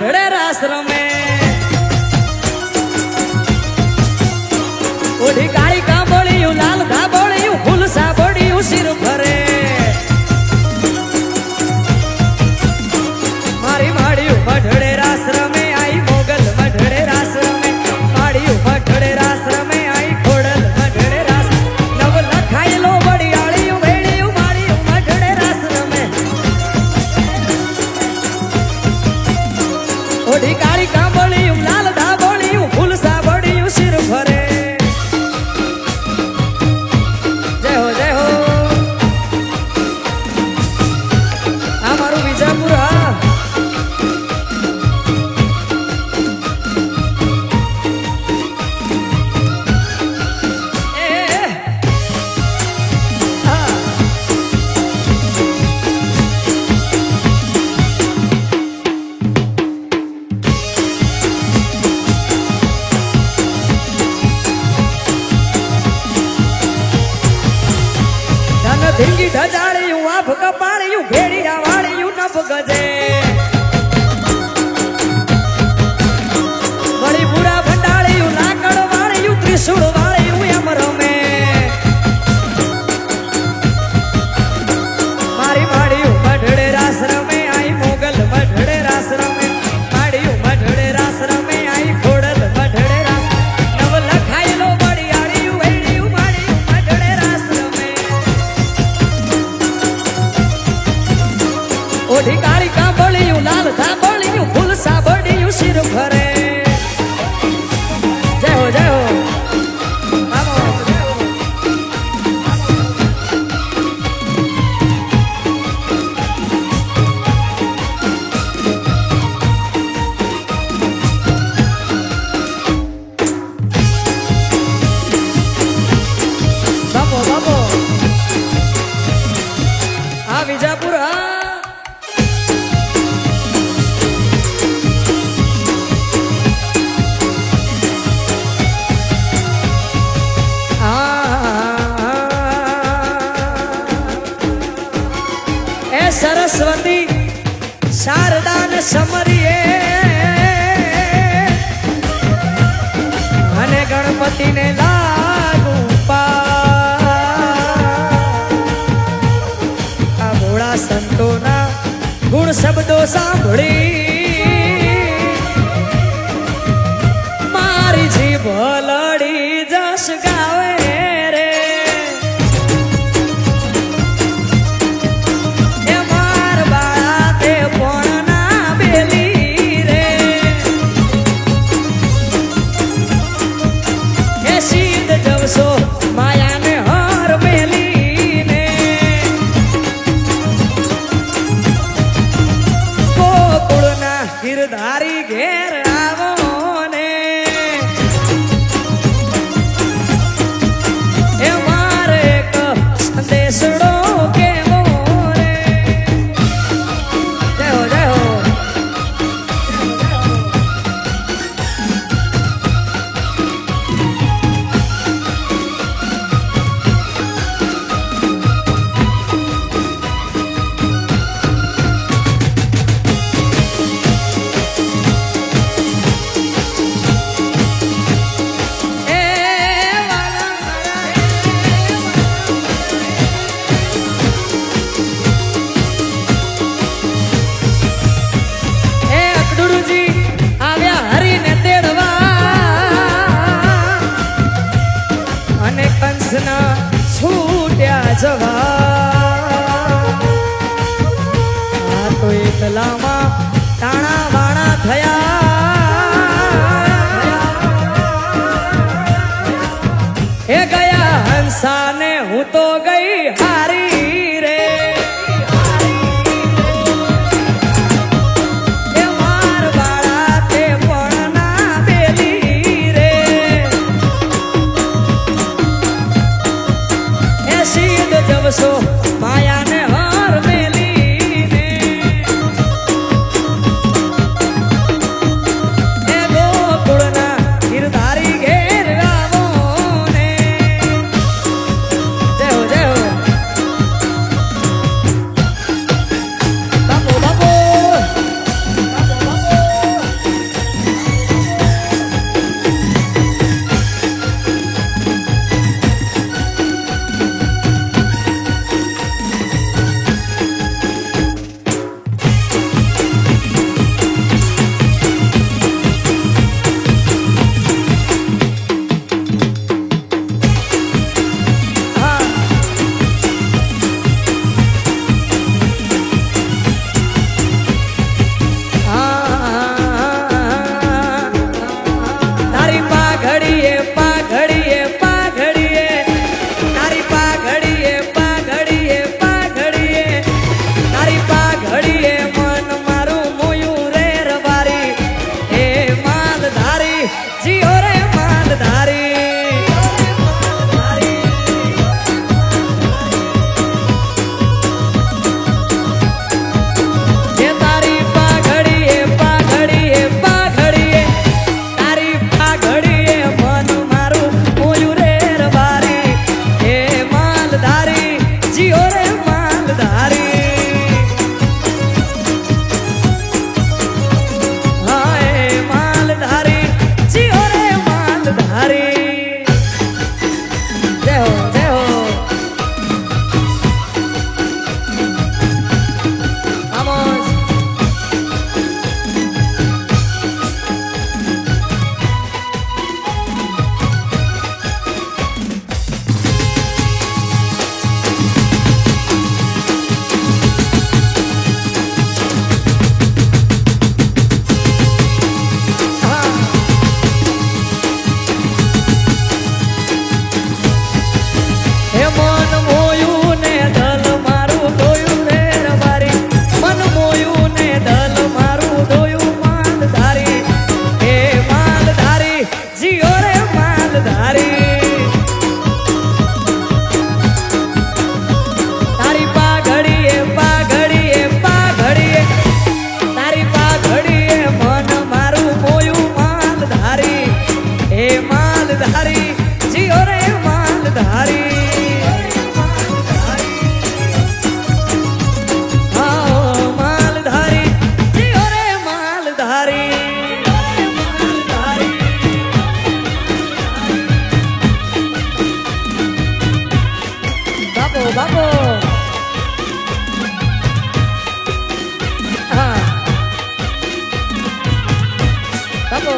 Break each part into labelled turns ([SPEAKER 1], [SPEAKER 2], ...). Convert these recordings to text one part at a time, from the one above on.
[SPEAKER 1] મઢડે રાસ રમે ઓઢી કાળી કાંબળિયું લાલ ધાબળિયું ફૂલ સાબળિયું શિર ભરે મારી માળિયું મઢડે રાસ રમે આઈ મોગલ મઢડે રાસ રમે માળિયું મઢડે રાસ રમે આઈ ખોડલ મઢડે રાસ નવ લખાયેલો વડિયાળિયું વેળિયું માળિયું મઢડે રાસ રમે ઓઢી કાળી કાંબળિયું લાલ ધાબળિયું ફૂલ સાબળિયું શિર ભરે ધીંગી ઢજાળિયું આભ કપાળિયું ભેડિયા વાળિયું નભ ગજે વળી પૂરા ભંડાળિયું લાકડ વાળિયું ત્રિશુળ વાળિયું એમ રમે મારી માળિયું મઢડે રાસ રમે આઈ મોગલ મઢડે રાસ રમે માળિયું મઢડે રાસ રમે આઈ ખોડલ મઢડે રાસ નવ લખાયેલો વડિયાળિયું વેળિયું માળિયું મઢડે રાસ રમે ઓઢી કાળી કાંબળિયું લાલ ધાબળિયું ફૂલ સાબળિયું શિર ભરે જય હો જય હો બાપો બાપો આ વિજાપુર સરસ્વતી શારદા ને સમરીએ અને ગણપતિ ને લાગુ આ ભોળા સંતોના ગુણ શબ્દો સાંભળી મારી જીભ લડી જશ ગાવે માયાને હાર મેલીને ગોકુળના ગિરધારી ઘેર આવો ને એ મારે એક સંદેશડો કેવો રે જય હો જય હો છૂટ્યા જવા તો એકલામાં ટાણા વાણા થયા એ ગયા હંસાને હું તો ગઈ હારી રે એ માર બાળા તે પણ ના બેલી રે એ સીધ જવસો માયાને હાર મેલીને એ ગોકુળના ગિરધારી ઘેર આવો ને જય હો જય હો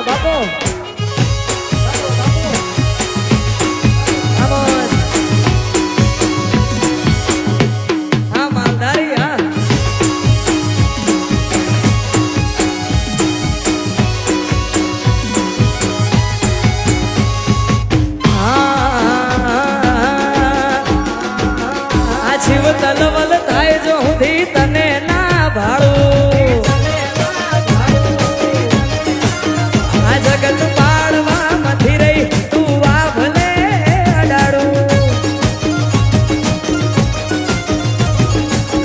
[SPEAKER 1] બાપો આમોસ. હા માલધારી હા આ જીવ તલવલ થાય જો હુંથી તને ના ભાળું. આ જગત પાડવા મથી રહી તું આ ભલે અડાડું.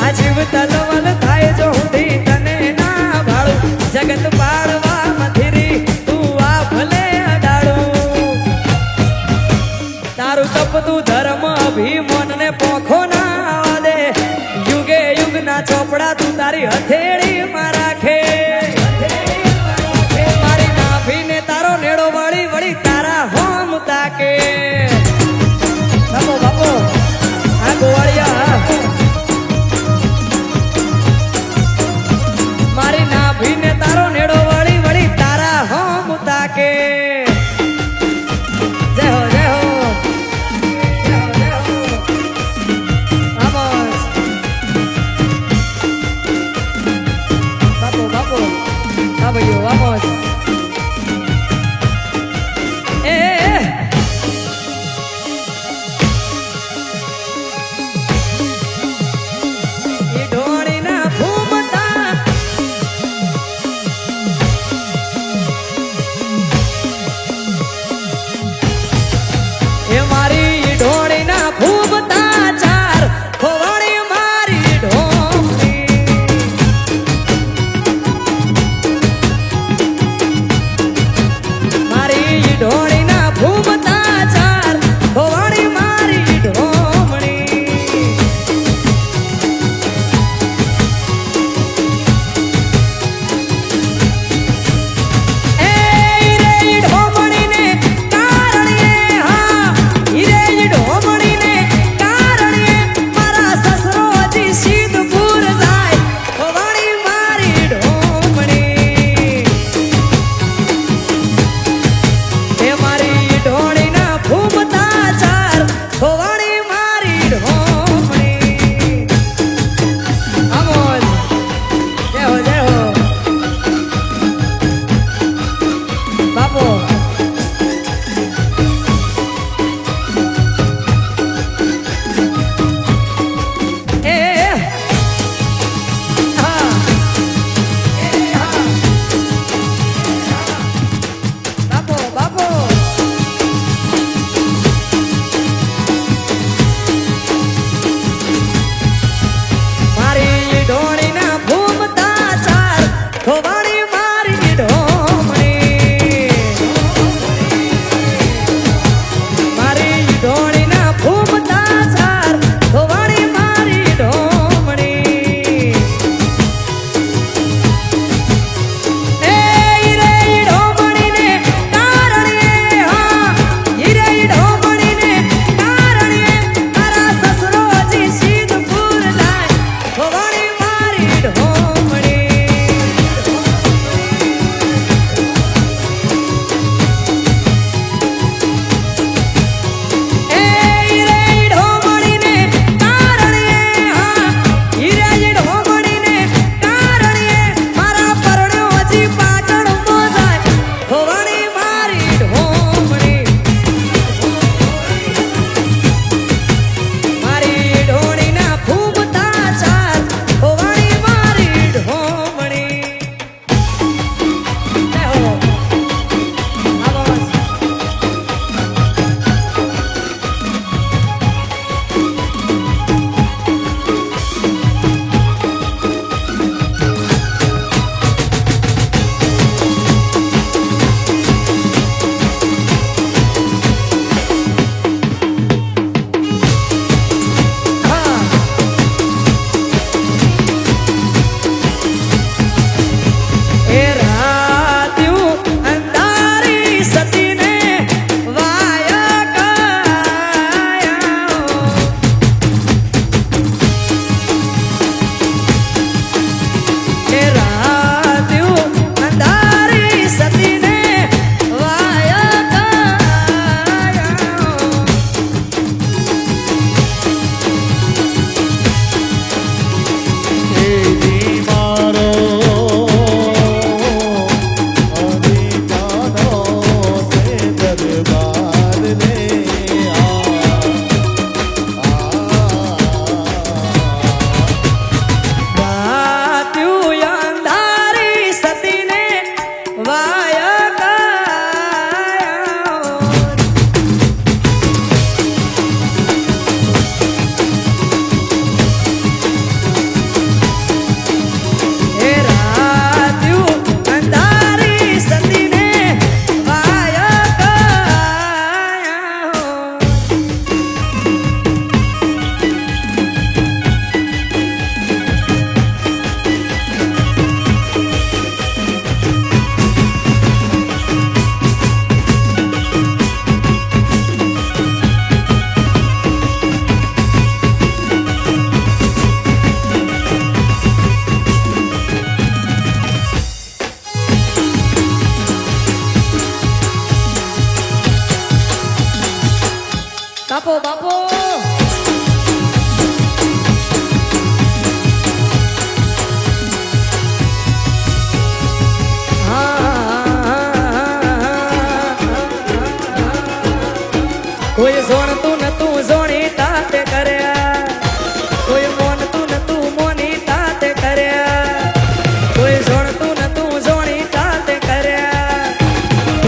[SPEAKER 1] આ જીવ તલવલ થાય જો હુંથી તને ના ભાળું. જગત પાડવા મથી રહી તું આ ભલે અડાડું. તારું તપતું ધર્મ અભિમાન ને પોખો ના આવવા દે. યુગે યુગના ચોપડા તું તારી હથેળી માં રાખે. મારી નાભીને તારો નેડો વળી વળી તારા હોમ તાકે. બાપો બાપો આ ગોવાળિયા મારી નાભીને તારો નેડો વળી વળી તારા હોમ તાકે. જય હો જય હો જય હો જય હો.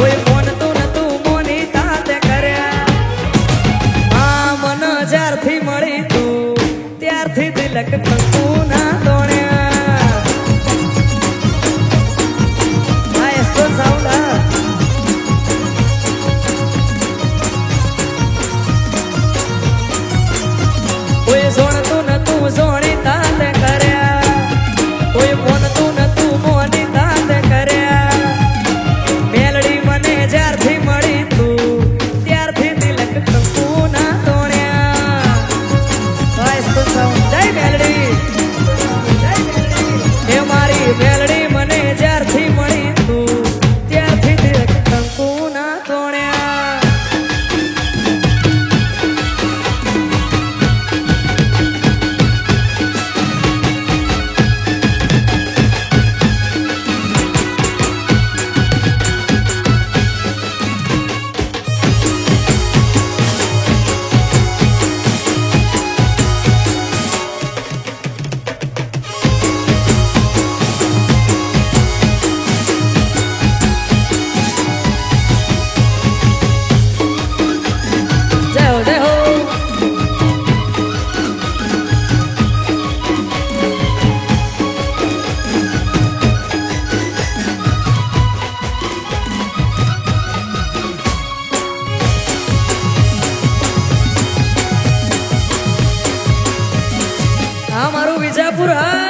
[SPEAKER 1] કોઈ મોનતું નતું મોની તાતે કર્યા આ મન જ્યારથી મળી તું ત્યારથી તિલક કંકુ ના દોણ્યા આ એસ્ટ્રો સાઉન્ડ હા કોઈ જોણતું નતું જોણી તાતે કર્યા કોઈ મોનતું નતું મોની તાતે કર્યા મેલડી મને જ્યારથી મળી તું ત્યારથી તિલક કંકુ ના દોણ્યા વાઈસ તો સાઉન્ડ જય મેલડી એ મારી મેલડી મને જ્યારથી મળી તું ત્યારથી તિલક કંકુ ના દોણ્યા જય હો જય હો આ મારું વિજાપુર હા